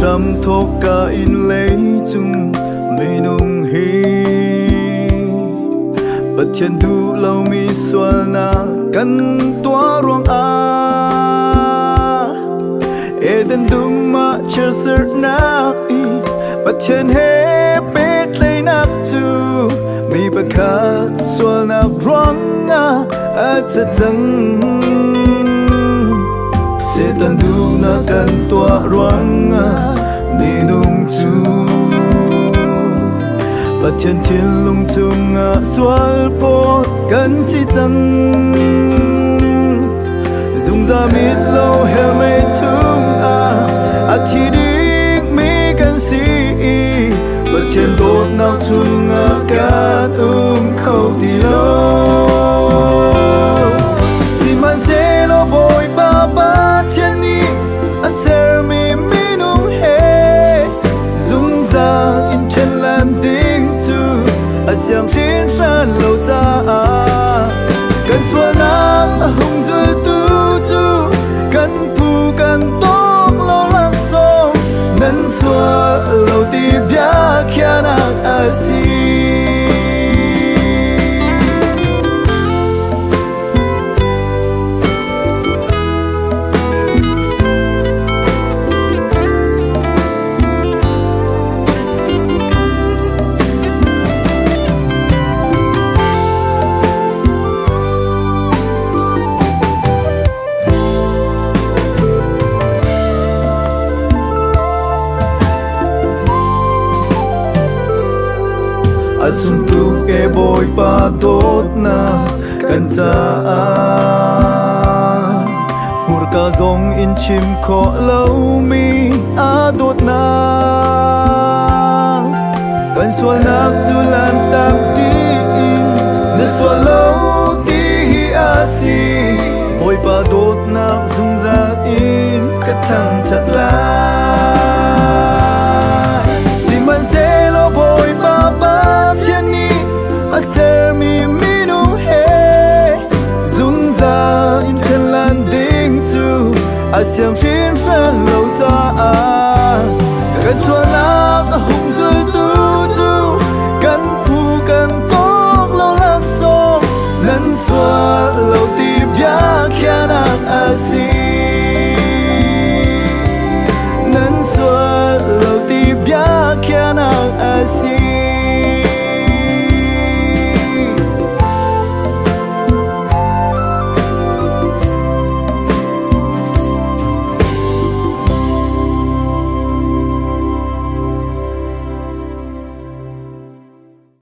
trăm thô cả in lấy chung mây nung hi bất thiên du lâu mi xóa na căn toa ruang eden dung ma chờ sơ na bất thiên he bết lấy nắp tu mi bạc khá xóa na ruang cha chăng sẽ tan du na căn toa ruang mi nung chu bất thiên thiên lung chung xoal po căn si chăng dùng ra mít lâu heo mây chung thì đi mi căn si bất thiên đốt nào chung cả khâu thì lâu si man se lo boy ba ba thiên ni ser mi mi nung he dùng ra in trên lan tiếng chu xiang riêng ra lâu ta cần xua nắng hùng dư tu chu cần thu cần tốt lâu lặng sông nên xua lâu ti bia kia nang si asum tu ke boy pa tot na kan cha murka zong in chim kho lâu mi dot na kan xua nak chu lan tak ti in na xua lâu ti si boy pa dot na zung za in ka thang chat la si man se lo boy pa ba thiên ni ser mi mi nung he dung ra in thiên lan ding chu xiang riêng ra lâu ta gần xua na